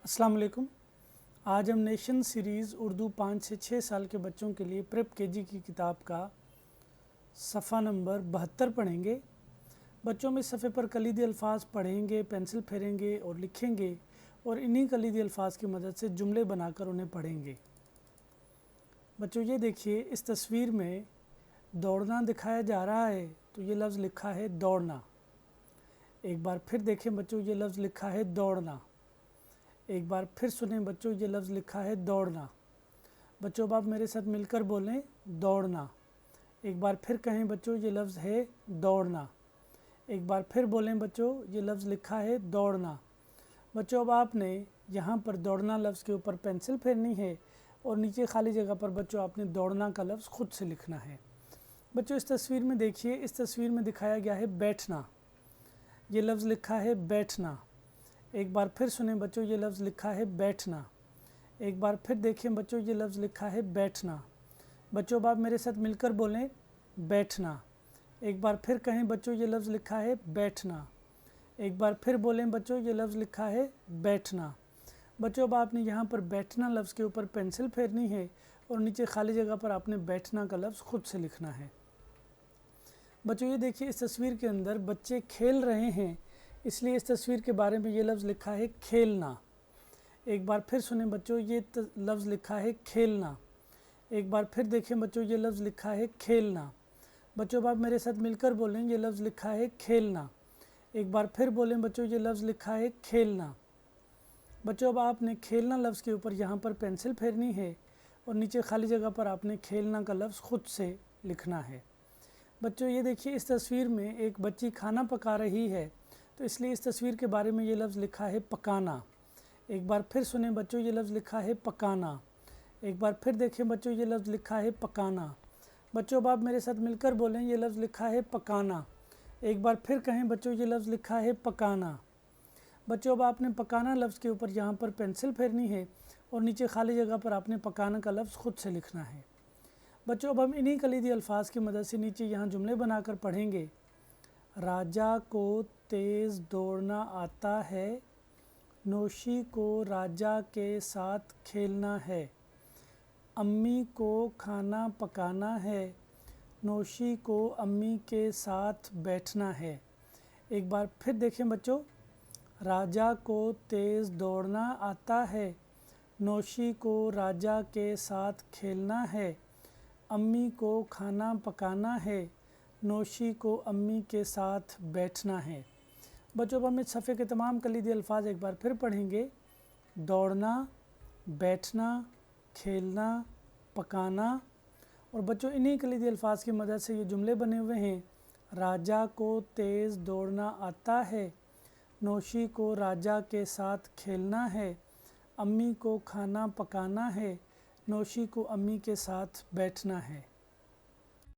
अस्सलाम वालेकुम। आज हम नेशन सीरीज़ उर्दू 5 से 6 साल के बच्चों के लिए प्रेप केजी की किताब का सफ़ा नंबर 72 पढ़ेंगे। बच्चों में सफ़े पर कलीदी अल्फाज पढ़ेंगे, पेंसिल फेरेंगे और लिखेंगे और इन्हीं कलीदी अल्फाज की मदद से जुमले बनाकर उन्हें पढ़ेंगे। बच्चों ये देखिए, इस तस्वीर में दौड़ना दिखाया जा रहा है, तो ये लफ्ज़ लिखा है दौड़ना। एक बार फिर देखें बच्चों, ये लफ्ज़ लिखा है दौड़ना। एक बार फिर सुने बच्चों, ये लफ्ज़ लिखा है दौड़ना। बच्चों अब आप मेरे साथ मिलकर बोलें दौड़ना। एक बार फिर कहें बच्चों, ये लफ्ज़ है दौड़ना। एक बार फिर बोलें बच्चों, ये लफ्ज़ लिखा है दौड़ना। बच्चों अब आपने यहाँ पर दौड़ना लफ्ज़ के ऊपर पेंसिल फेरनी है और नीचे खाली जगह पर बच्चों आपने दौड़ना का लफ्ज़ खुद से लिखना है। बच्चों इस तस्वीर में देखिए, इस तस्वीर में दिखाया गया है बैठना। ये लफ्ज़ लिखा है बैठना। एक बार फिर सुने बच्चों, ये लफ्ज़ लिखा है बैठना। एक बार फिर देखें बच्चों, ये लफ्ज़ लिखा है बैठना। बच्चों अब आप मेरे साथ मिलकर बोलें बैठना। एक बार फिर कहें बच्चों, ये लफ्ज़ लिखा है बैठना। एक बार फिर बोलें बच्चों, ये लफ्ज़ लिखा है बैठना। बच्चों अब आपने यहाँ पर बैठना लफ्ज़ के ऊपर पेंसिल फेरनी है और नीचे खाली जगह पर आपने बैठना का लफ्ज़ खुद से लिखना है। बच्चों ये देखिए, इस तस्वीर के अंदर बच्चे खेल रहे हैं, इसलिए इस तस्वीर के बारे में ये लफ्ज़ लिखा है खेलना। एक बार फिर सुने बच्चों, ये लफ्ज़ लिखा है खेलना। एक बार फिर देखें बच्चों, ये लफ्ज़ लिखा है खेलना। बच्चों अब आप मेरे साथ मिलकर बोलें, ये लफ्ज़ लिखा है खेलना। एक बार फिर बोलें बच्चों, ये लफ्ज़ लिखा है खेलना। बच्चों अब आपने खेलना लफ्ज़ के ऊपर यहाँ पर पेंसिल फेरनी है और नीचे खाली जगह पर आपने खेलना का लफ्ज़ खुद से लिखना है। बच्चों ये देखिए, इस तस्वीर में एक बच्ची खाना पका रही है, तो इसलिए इस तस्वीर के बारे में ये लफ्ज़ लिखा है पकाना। एक बार फिर सुने बच्चों, ये लफ्ज़ लिखा है पकाना। एक बार फिर देखें बच्चों, ये लफ्ज़ लिखा है पकाना। बच्चों अब आप मेरे साथ मिलकर बोलें, ये लफ्ज़ लिखा है पकाना। एक बार फिर कहें बच्चों, ये लफ्ज़ लिखा है पकाना। बच्चों अब आपने पकाना लफ्ज़ के ऊपर यहाँ पर पेंसिल फेरनी है और नीचे खाली जगह पर आपने पकाना का लफ्ज़ खुद से लिखना है। बच्चों अब हम इन्हीं कलीदी अल्फाज की मदद से नीचे यहाँ जुमले बनाकर पढ़ेंगे। राजा को तेज़ दौड़ना आता है, नौशी को राजा के साथ खेलना है। अम्मी को खाना पकाना है, नौशी को अम्मी के साथ बैठना है। एक बार फिर देखें बच्चों, राजा को तेज़ दौड़ना आता है, नौशी को राजा के साथ खेलना है। अम्मी को खाना पकाना है, नौशी को अम्मी के साथ बैठना है। बच्चों अब हम इस सफ़े के तमाम कलीदी अल्फाज एक बार फिर पढ़ेंगे। दौड़ना, बैठना, खेलना, पकाना। और बच्चों इन्हीं कलीदी अल्फाज की मदद से ये जुमले बने हुए हैं। राजा को तेज़ दौड़ना आता है, नौशी को राजा के साथ खेलना है। अम्मी को खाना पकाना है, नौशी को अम्मी के साथ बैठना है।